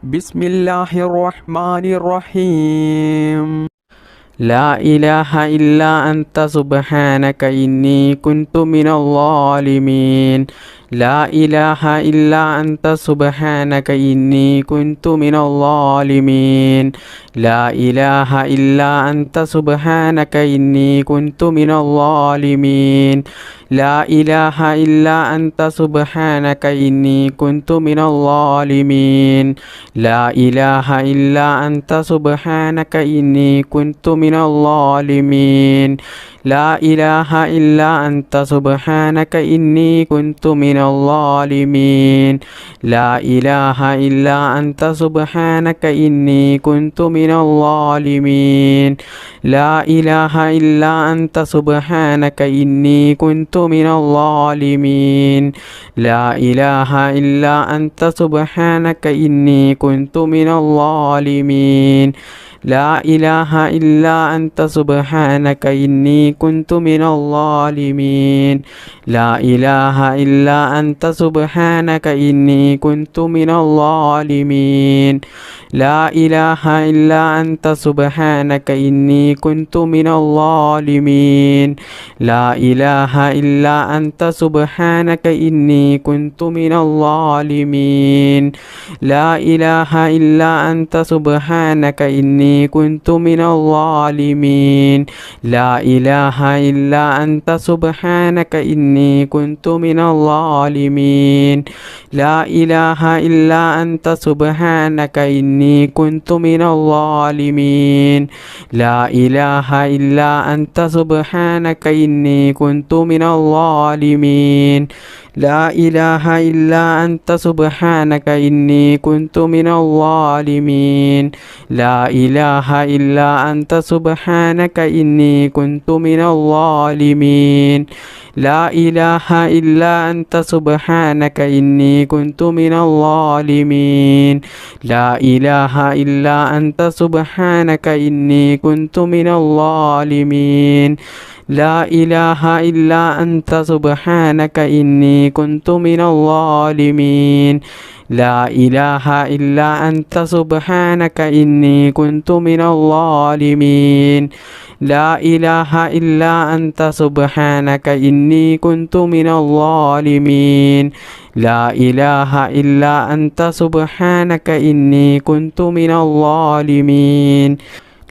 بسم الله الرحمن الرحيم. لا إله إلا أنت سبحانك إني كنت من الظالمين. لا إله إلا أنت سبحانك إني كنت من الظالمين. لا إله إلا أنت سبحانك إني كنت من الظالمين. لا إله إلا أنت سبحانك إني كنت من الظالمين. لا إله إلا أنت سبحانك إني كنت من الظالمين. لا إله إلا أنت سبحانك إني كنت من الظالمين. لا إله إلا أنت سبحانك إني كنت من الظالمين. لا إله إلا أنت سبحانك إني كنت من الظالمين. لا إله إلا أنت سبحانك إني كنت من الظالمين. لا إله إلا أنت سبحانك إني كنت من الظالمين. لا إله إلا أنت سبحانك إني كنت من الظالمين. لا إله إلا أنت سبحانك إني كنت من الظالمين. لا إله إلا أنت سبحانك إني كنت من الظالمين. لا إله إلا أنت سبحانك إني كنت من الظالمين. لا إله إلا أنت سبحانك إني كنت من الظالمين. لا إله إلا أنت سبحانك إني كنت من الظالمين. لا إله إلا أنت سبحانك إني كنت من الظالمين. لا إله إلا أنت سبحانك إني كنت من الظالمين. لا إله إلا أنت سبحانك إني كنت من الظالمين. لا إله إلا أنت سبحانك إني كنت من الظالمين. لا إله إلا أنت سبحانك إني كنت من الظالمين. لا إله إلا أنت سبحانك إني كنت من الظالمين. لا إله إلا أنت سبحانك إني كنت من الظالمين. لا إله إلا أنت سبحانك إني كنت من الظالمين. لا إله إلا أنت سبحانك إني كنت من الظالمين. لا إله إلا أنت سبحانك إني كنت من الظالمين.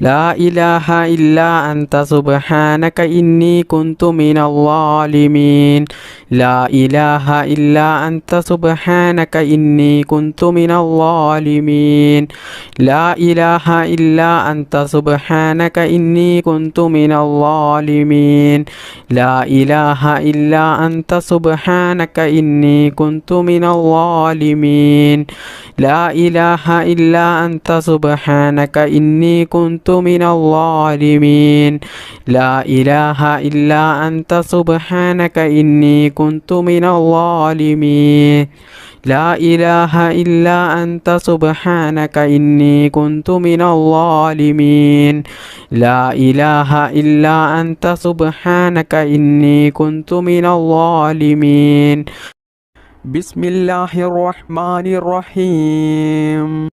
لا إله إلا أنت سبحانك إني كنت من الظالمين. لا إله إلا أنت سبحانك إني كنت من الظالمين. لا إله إلا أنت سبحانك إني كنت من الظالمين. لا إله إلا أنت سبحانك إني كنت من الظالمين. لا إله إلا أنت سبحانك إني كنت من الظالمين. لا إله إلا أنت سبحانك إني كنت من الظالمين. لا إله إلا أنت سبحانك إني كنت من الظالمين. بسم الله الرحمن الرحيم.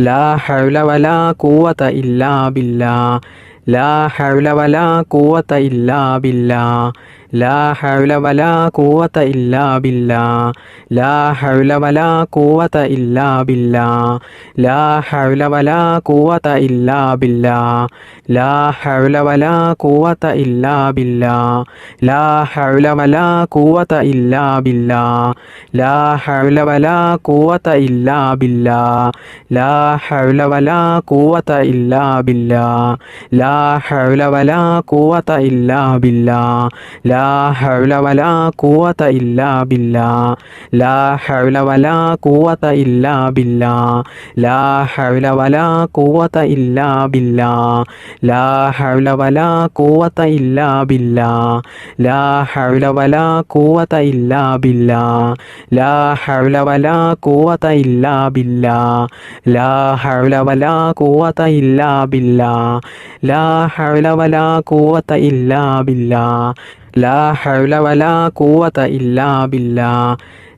لا حول ولا قوة إلا بالله. لا حول ولا قوة إلا بالله. لا حول ولا قوة إلا بالله. لا حول ولا قوة إلا بالله. لا حول ولا قوة إلا بالله. لا حول ولا قوة إلا بالله. لا حول ولا قوة إلا بالله. لا حول ولا قوة إلا بالله. لا حول ولا قوة إلا بالله. لا حول ولا قوة إلا بالله. لا حول ولا قوة إلا بالله. لا حول ولا قوة إلا بالله. لا حول ولا قوة إلا بالله. لا حول ولا قوة إلا بالله. لا حول ولا قوة إلا بالله. لا حول ولا قوة إلا بالله. لا حول ولا قوة إلا بالله. لا حول ولا قوة إلا بالله. لا حول ولا قوة إلا بالله.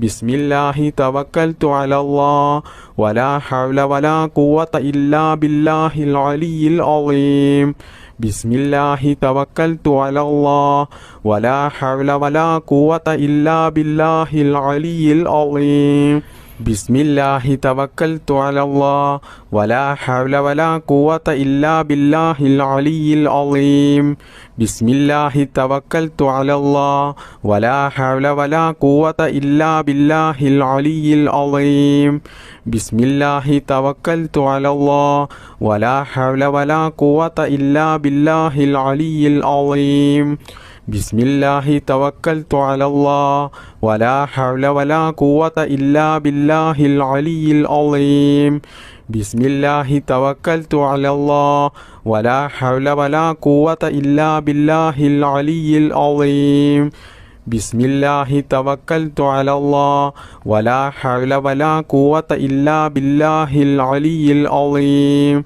ബിസ്മില്ലാഹി തവക്കൽതു അലല്ലാഹ് വലാ ഹൗല വലാ ഖുവത ഇല്ലാ ബില്ലാഹിൽ അലിയിൽ അളീം. ബിസ്മില്ലാഹി തവക്കൽതു അലല്ലാഹ് വലാ ഹൗല വലാ ഖുവത ഇല്ലാ ബില്ലാഹിൽ അലിയിൽ അളീം. ബിസ്മില്ലാഹി തവക്കൽതു അലല്ലാഹ് വലാ ഹൗല വലാ ഖുവത ഇല്ലാ ബില്ലാഹിൽ അലിയിൽ അളീം. ബിസ്മില്ലാഹി തവക്കൽതു അലല്ലാഹ് വലാ ഹൗല വലാ ഖുവത ഇല്ലാ ബില്ലാഹിൽ അലിയിൽ അളീം. ബിസ്മില്ലാഹി തവക്കൽതു അലല്ലാഹ് വലാ ഹൗല വലാ ഖുവത ഇല്ലാ ബില്ലാഹിൽ അലിയിൽ അളീം. ബിസ്മില്ലാഹി തവക്കൽതു അലല്ലാഹ് വലാ ഹൗല വലാ ഖുവത ഇല്ലാ ബില്ലാഹിൽ അലിയിൽ അളീം. ബിസ്മില്ലാഹി തവക്കൽതു അലല്ലാഹ് വലാ ഹൗല വലാ ഖുവത ഇല്ലാ ബില്ലാഹിൽ അലിയിൽ അളീം. ബിസ്മില്ലാഹി തവക്കൽതു അലല്ലാഹ് വലാ ഹൗല വലാ ഖുവത ഇല്ലാ ബില്ലാഹിൽ അലിയിൽ അളീം.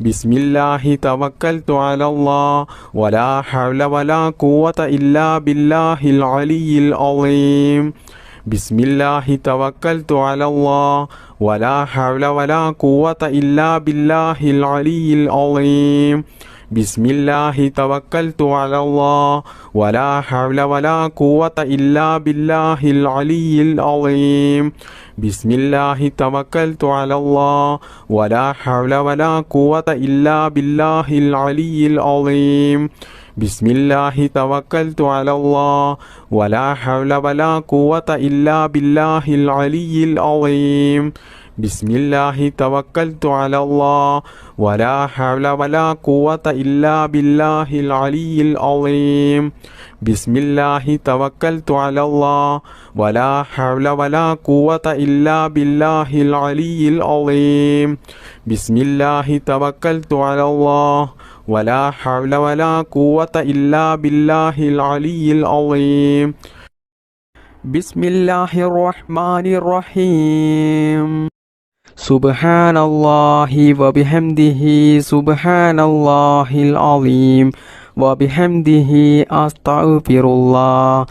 ബിസ്മില്ലാഹി തവക്കൽതു അലല്ലാഹ് വലാ ഹൗല വലാ ഖുവത ഇല്ലാ ബില്ലാഹിൽ അലിയിൽ അളീം. ബിസ്മില്ലാഹി തവക്കൽതു അലല്ലാഹ് വലാ ഹൗല വലാ ഖുവത ഇല്ലാ ബില്ലാഹിൽ അലിയിൽ അളീം. ബിസ്മില്ലാഹി തവക്കൽതു അലല്ലാഹ് വലാ ഹൗല വലാ ഖുവത ഇല്ലാ ബില്ലാഹിൽ അലിയിൽ അളീം. ബിസ്മില്ലാഹി തവക്കൽതു അലല്ലാഹ് വലാ ഹൗല വലാ ഖുവത ഇല്ലാ ബില്ലാഹിൽ അലിയിൽ അളീം. ബിസ്മില്ലാഹി തവക്കൽതു അലല്ലാഹ് വലാ ഹൗല വലാ ഖുവത ഇല്ലാ ബില്ലാഹിൽ അലിയിൽ അളീം. ബിസ്മില്ലാഹി തവക്കൽതു അലല്ലാഹ് വലാ ഹൗല വലാ ഖുവത ഇല്ലാ ബില്ലാഹിൽ അലിയിൽ അളീം. ബിസ്മില്ലാഹി തവക്കൽതു അലല്ലാഹ് വലാ ഹൗല വലാ ഖുവത ഇല്ലാ ബില്ലാഹിൽ അലിയിൽ അളീം. ബിസ്മില്ലാഹി തവക്കൽതു അലല്ലാഹ് വലാ ഹൗല വലാ ഖുവത ഇല്ലാ ബില്ലാഹിൽ അലിയിൽ അളീം. ബിസ്മില്ലാഹിർ റഹ്മാനിർ റഹീം. സുബ്ഹാനല്ലാഹി വബിഹംദിഹി സുബ്ഹാനല്ലാഹിൽ അലീം വബിഹംദിഹി അസ്തഗ്ഫിറുല്ലാഹ്.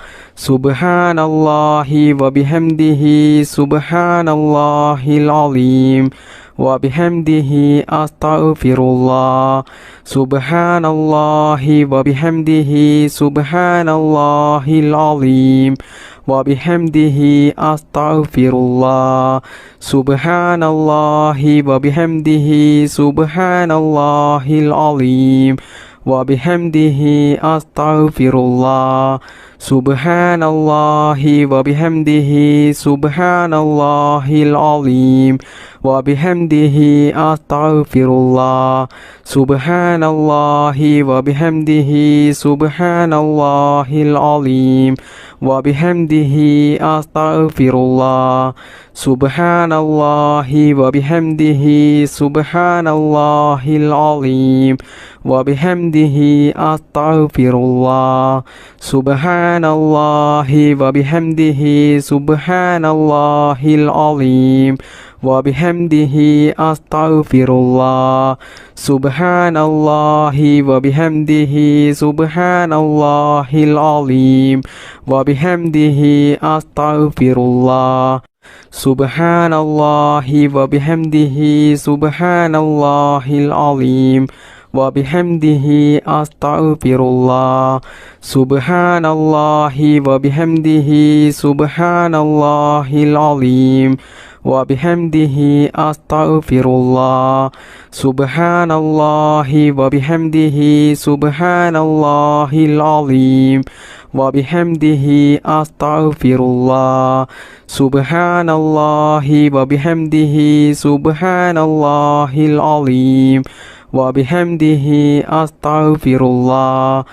സുബ്ഹാനല്ലാഹി വബിഹംദിഹി സുബ്ഹാനല്ലാഹിൽ അലീം വബിഹംദിഹി അസ്തഗ്ഫിറുല്ലാഹ്. സുബ്ഹാനല്ലാഹി വബിഹംദിഹി സുബ്ഹാനല്ലാഹിൽ അലീം വബിഹംദിഹി അസ്തഗ്ഫിറുല്ലാഹ്. സുബ്ഹാനല്ലാഹി വബിഹംദിഹി സുബ്ഹാനല്ലാഹിൽ അലീം വബിഹംദിഹി അസ്തഗ്ഫിറുല്ലാഹ്. സുബ്ഹാനല്ലാഹി വബിഹംദിഹി സുബ്ഹാനല്ലാഹിൽ അലീം വബിഹംദിഹി അസ്തഗ്ഫിറുല്ലാഹ്. സുബ്ഹാനല്ലാഹി വബിഹംദിഹി സുബ്ഹാനല്ലാഹിൽ അലീം വബിഹംദിഹി അസ്തഗ്ഫിറുല്ലാഹ്. സുബ്ഹാനല്ലാഹി വബിഹംദിഹി സുബ്ഹാനല്ലാഹിൽ അലീം വബിഹംദിഹി അസ്തഗ്ഫിറുല്ലാഹ്. സുബ്ഹാനല്ലാഹി വബിഹംദിഹി സുബ്ഹാനല്ലാഹിൽ അലീം വബിഹംദിഹി അസ്തഗ്ഫിറുല്ലാഹ്. സുബ്ഹാനല്ലാഹി വബിഹംദിഹി സുബ്ഹാനല്ലാഹിൽ അലീം വബിഹംദിഹി അസ്തഗ്ഫിറുല്ലാഹ്. സുബ്ഹാനല്ലാഹി വബിഹംദിഹി സുബ്ഹാനല്ലാഹിൽ അലീം വബിഹംദിഹി അസ്തഗ്ഫിറുല്ലാഹ്. സുബ്ഹാനല്ലാഹി വബിഹംദിഹി സുബ്ഹാനല്ലാഹിൽ അലീം വബിഹംദിഹി അസ്തഗ്ഫിറുല്ലാഹ്. സുബ്ഹാനല്ലാഹി വബിഹംദിഹി സുബ്ഹാനല്ലാഹിൽ അലീം വബിഹംദിഹി അസ്തഗ്ഫിറുല്ലാഹ്. സുബ്ഹാനല്ലാഹി വബിഹംദിഹി സുബ്ഹാനല്ലാഹിൽ അലീം വബിഹംദിഹി അസ്തഗ്ഫിറുല്ലാഹ്.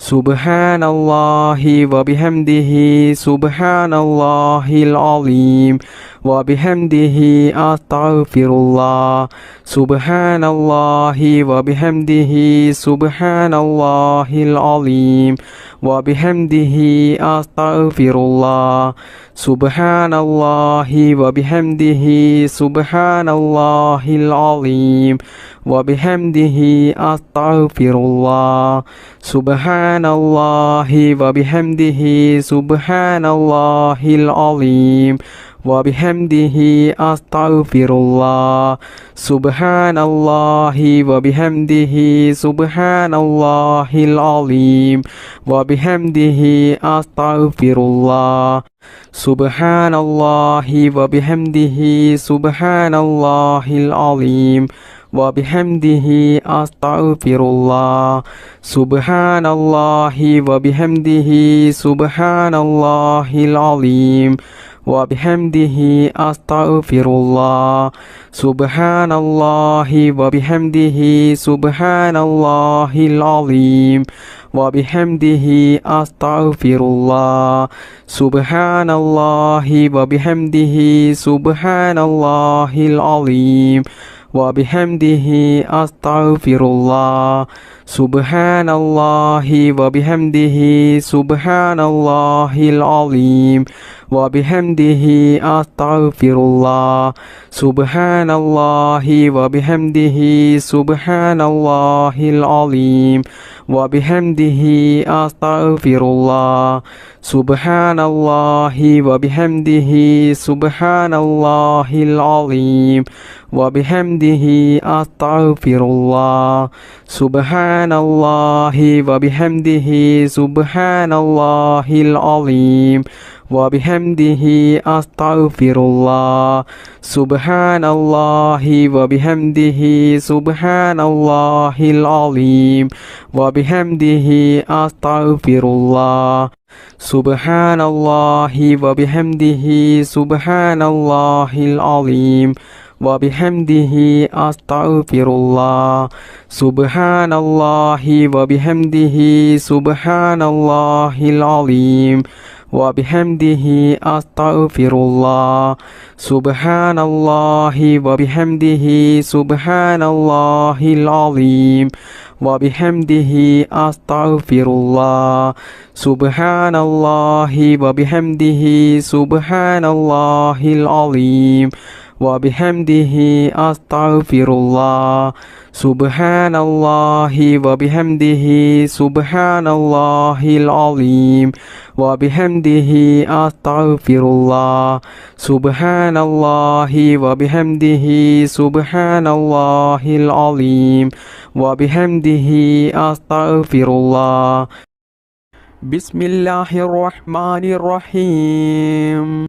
സുബ്ഹാനല്ലാഹി വബിഹംദിഹി സുബ്ഹാനല്ലാഹിൽ അലീം വബിഹംദിഹി അസ്തഗ്ഫിറുല്ലാഹ്. സുബ്ഹാനല്ലാഹി വബിഹംദിഹി സുബ്ഹാനല്ലാഹിൽ അലീം വബിഹംദിഹി അസ്തഗ്ഫിറുല്ലാഹ്. സുബ്ഹാനല്ലാഹി വബിഹംദിഹി സുബ്ഹാനല്ലാഹിൽ അലീം وبحمده أستغفر الله سبحان الله وبحمده سبحان الله العظيم وبحمده أستغفر الله سبحان الله وبحمده سبحان الله العظيم وبحمده أستغفر الله سبحان الله وبحمده سبحان الله العظيم وبحمده أستغفر الله سبحان الله وبحمده سبحان الله العظيم وبحمده أستغفر الله سبحان الله وبحمده سبحان الله العظيم وبحمده أستغفر الله سبحان الله وبحمده سبحان الله العظيم وبحمده أستغفر الله سبحان الله وبحمده سبحان الله العظيم وبحمده أستغفر الله سبحان الله وبحمده سبحان الله العظيم وبحمده أستغفر الله سبحان الله وبحمده سبحان الله العظيم وبحمده أستغفر الله سبحان الله وبحمده سبحان الله العظيم وبحمده أستغفر الله سبحان الله وبحمده سبحان الله العظيم وبحمده أستغفر الله سبحان الله وبحمده سبحان الله العظيم وبحمده أستغفر الله سبحان الله وبحمده سبحان الله العظيم وبحمده أستغفر الله سبحان الله وبحمده سبحان الله العظيم وبحمده أستغفر الله سبحان الله وبحمده سبحان الله العظيم وبحمده أستغفر الله سبحان الله وبحمده سبحان الله العظيم وبحمده أستغفر الله سبحان الله وبحمده سبحان الله العظيم وبحمده أستغفر الله بسم الله الرحمن الرحيم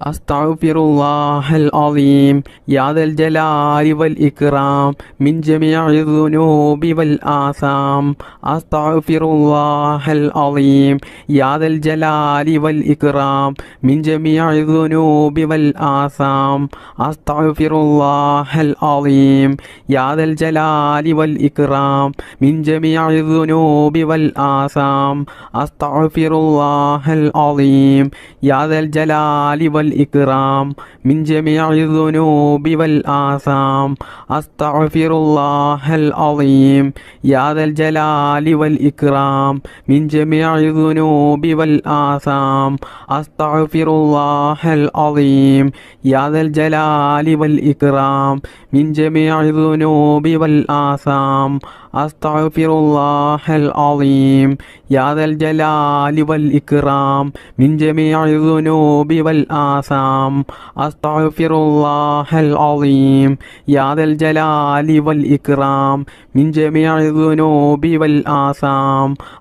أستغفر الله العظيم يا ذا الجلال والإكرام من جميع الذنوب والآثام أستغفر الله العظيم يا ذا الجلال والإكرام من جميع الذنوب والآثام أستغفر الله العظيم يا ذا الجلال والإكرام من جميع الذنوب والآثام أستغفر الله العظيم يا ذا الجلال والإكرام من جميع الذنوب والآثام أستغفر الله العظيم يا ذا الجلال والإكرام من جميع الذنوب والآثام أستغفر الله العظيم يا ذا الجلال والإكرام من جميع الذنوب والآثام أستغفر الله العظيم يا ذا الجلال والإكرام من جميع الذنوب والآثام أستغفر الله العظيم يا ذا الجلال والإكرام من جميع الذنوب والآثام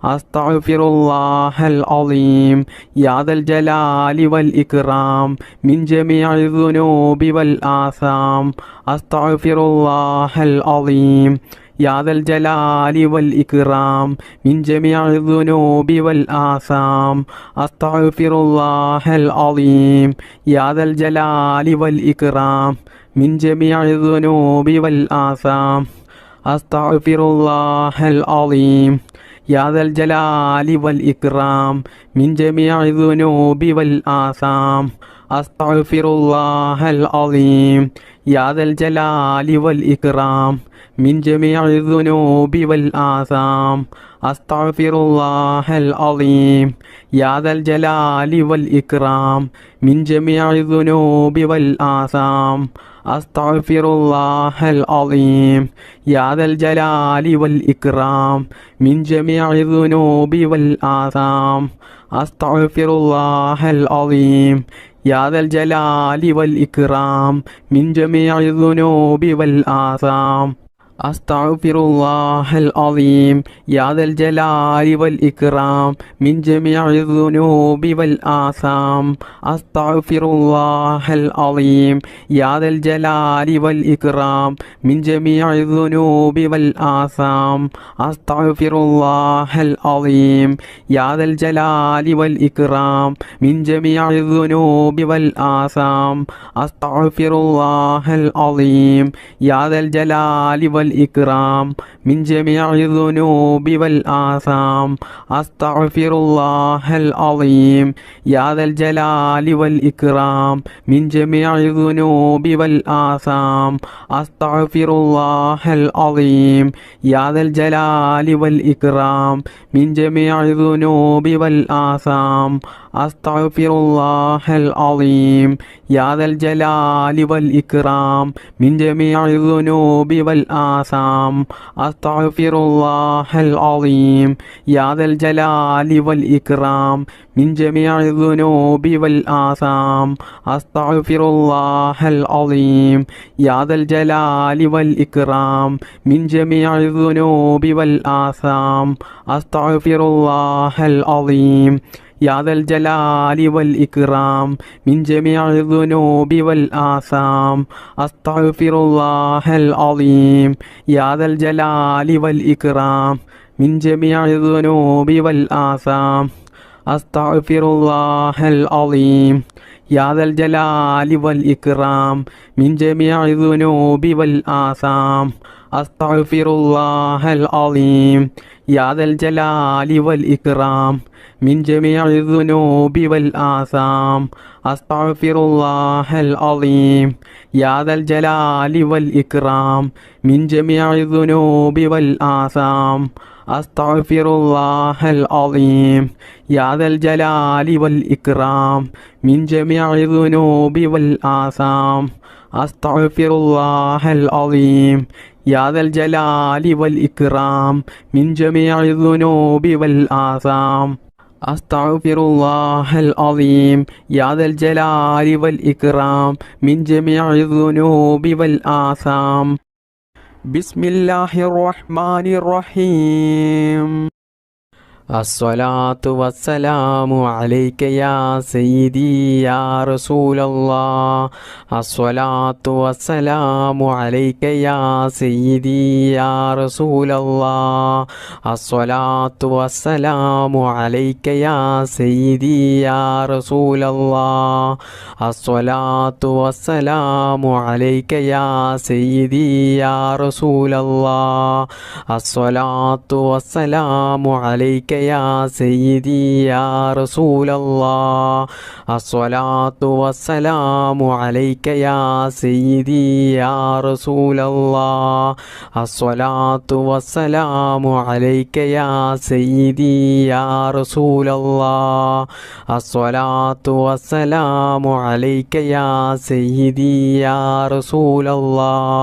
أستغفر الله العظيم يا ذا الجلال والإكرام من جميع الذنوب والآثام أستغفر الله العظيم يا ذا الجلال والإكرام من جميع الذنوب والآثام أستغفر الله العظيم يا ذا الجلال والإكرام من جميع الذنوب والآثام أستغفر الله العظيم يا ذا الجلال والإكرام من جميع الذنوب والآثام أستغفر الله العظيم يا ذا الجلال والإكرام من جميع الذنوب والآثام അസ്തഗ്ഫിറുല്ലാഹൽ അളീം യാ ദൽ ജലാലി വൽ ഇക്റാം മിൻ ജമീഇ ദുനൂബി വൽ ആസാം അസ്തഗ്ഫിറുല്ലാഹൽ അളീം യാ ദൽ ജലാലി വൽ ഇക്റാം മിൻ ജമീഇ ദുനൂബി വൽ ആസാം അസ്തഗ്ഫിറുല്ലാഹൽ അളീം യാ ദൽ ജലാലി വൽ ഇക്റാം മിൻ ജമീഇ ദുനൂബി വൽ ആസാം അസ്തഗ്ഫിറുല്ലാഹൽ അളീം യാ ദൽ ജലാലി വൽ ഇക്റാം മിൻ ജമീഇ ദുനൂബി വൽ ആസാം അസ്തഗ്ഫിറുല്ലാഹൽ അളീം യാ ദൽ ജലാലി വൽ ഇക്റാം മിൻ ജമീഇ ദുനൂബി വൽ ആസാം അസ്തഗ്ഫിറുല്ലാഹൽ അളീം യാ ദൽ ജലാലി വൽ ഇക്റാം മിൻ ജമീഇ ദുനൂബി വൽ ആസാം അസ്തഗ്ഫിറുല്ലാഹൽ അളീം യാ ദൽ ജലാലി വൽ الإكرام من جميع الذنوب والآثام أستغفر الله العظيم يا ذا الجلال والإكرام من جميع الذنوب والآثام أستغفر الله العظيم يا ذا الجلال والإكرام من جميع الذنوب والآثام أستغفر الله العظيم يا ذا الجلال والإكرام من جميع الذنوب والآثام أستغفر الله العظيم يا ذا الجلال والإكرام من جميع الذنوب والآثام أستغفر الله العظيم يا ذا الجلال والإكرام من جميع الذنوب والآثام أستغفر الله العظيم يا ذا الجلال والإكرام من جميع الذنوب والآثام أستغفر الله العظيم يا ذا الجلال والإكرام من جميع الذنوب والآثام أستغفر الله العظيم يا ذا الجلال والإكرام من جميع الذنوب والآثام أستغفر الله العظيم يا ذا الجلال والإكرام من جميع الذنوب والآثام أستغفر الله العظيم يا ذا الجلال والإكرام من جميع الذنوب والآثام أستغفر الله العظيم يا ذا الجلال والإكرام من جميع الذنوب والآثام أستغفر الله العظيم يا ذا الجلال والإكرام من جميع الذنوب والآثام أستغفر الله العظيم يا ذا الجلال والإكرام من جميع الذنوب والآثام بسم الله الرحمن الرحيم الصلاة والسلام عليك يا سيدي يا رسول الله الصلاة والسلام عليك يا سيدي يا رسول الله الصلاة والسلام عليك يا سيدي يا رسول الله الصلاة والسلام عليك يا سيدي يا رسول الله الصلاة والسلام عليك يا سيدي يا رسول الله الصلاة والسلام عليك يا سيدي يا رسول الله الصلاة والسلام عليك يا سيدي يا رسول الله الصلاة والسلام عليك يا سيدي يا رسول الله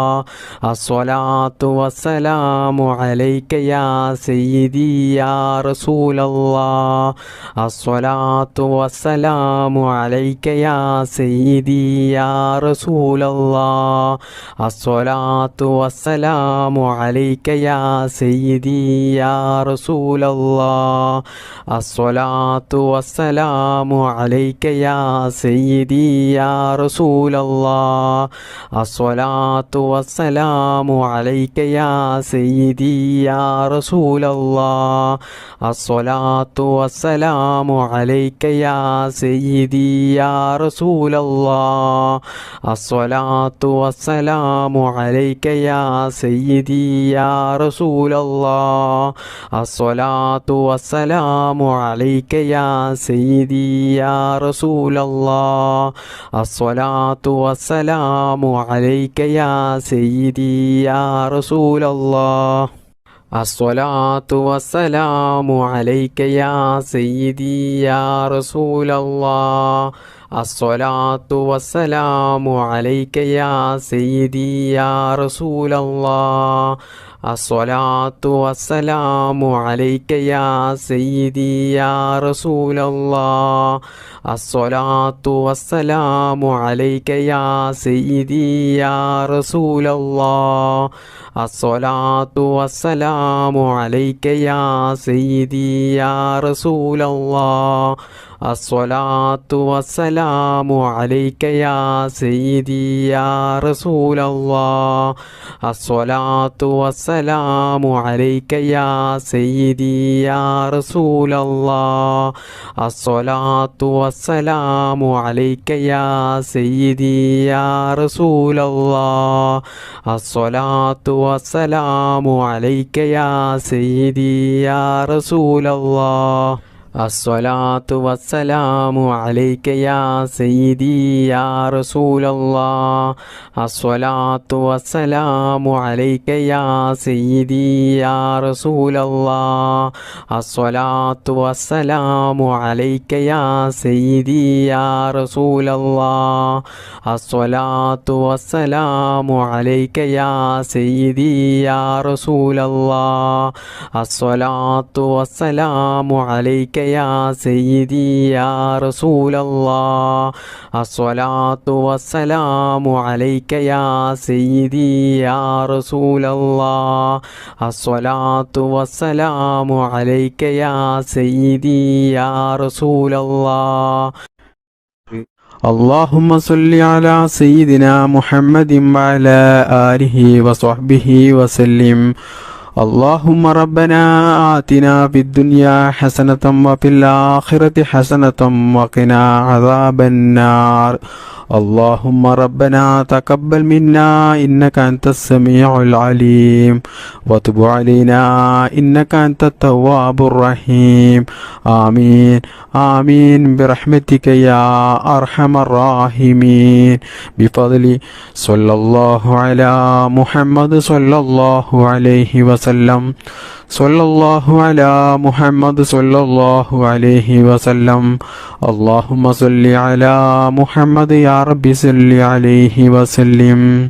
الصلاة والسلام عليك يا سيدي يا رسول الله الصلاة والسلام عليك يا سيدي يا رسول الله الصلاة والسلام عليك يا سيدي يا رسول الله الصلاة والسلام عليك يا سيدي يا رسول الله الصلاة والسلام عليك يا سيدي يا رسول الله الصلاة والسلام عليك يا سيدي يا رسول الله الصلاة والسلام عليك يا سيدي يا رسول الله الصلاة والسلام عليك يا سيدي يا رسول الله الصلاة والسلام عليك يا سيدي يا رسول الله الصلاة والسلام عليك يا سيدي يا رسول الله. الصلاة والسلام عليك يا سيدي يا رسول الله. الصلاة والسلام عليك يا سيدي يا رسول الله. الصلاة والسلام عليك يا سيدي يا رسول الله. الصلاة والسلام عليك يا سيدي يا رسول الله. الصلاة والسلام عليك يا سيدي يا رسول الله. الصلاة والسلام عليك يا سيدي يا رسول الله. الصلاة والسلام عليك يا سيدي يا رسول الله. الصلاة والسلام عليك يا سيدي يا رسول الله. الصلاة والسلام عليك يا سيدي يا رسول الله. الصلاة والسلام عليك يا سيدي يا رسول الله. الصلاة والسلام عليك يا سيدي يا رسول الله. الصلاة والسلام عليك يا سيدي يا رسول الله. الصلاة والسلام عليك يا سيدي يا رسول الله. الصلاة والسلام عليك يا سيدي يا رسول الله. الصلاة والسلام عليك يا سيدي يا رسول الله. اللهم صل على سيدنا محمد وعلى آله وصحبه وسلم. اللهم ربنا آتنا في الدنيا حسنة وفي الآخرة حسنة وقنا عذاب النار. اللهم ربنا تقبل منا إنك أنت السميع العليم وتب علينا إنك أنت التواب الرحيم. آمين آمين برحمتك يا أرحم الراحمين. بفضل صلى الله على محمد صلى الله عليه وسلم. صلى الله على محمد صلى الله عليه وسلم. اللهم صل على محمد يا رب صل عليه وسلم.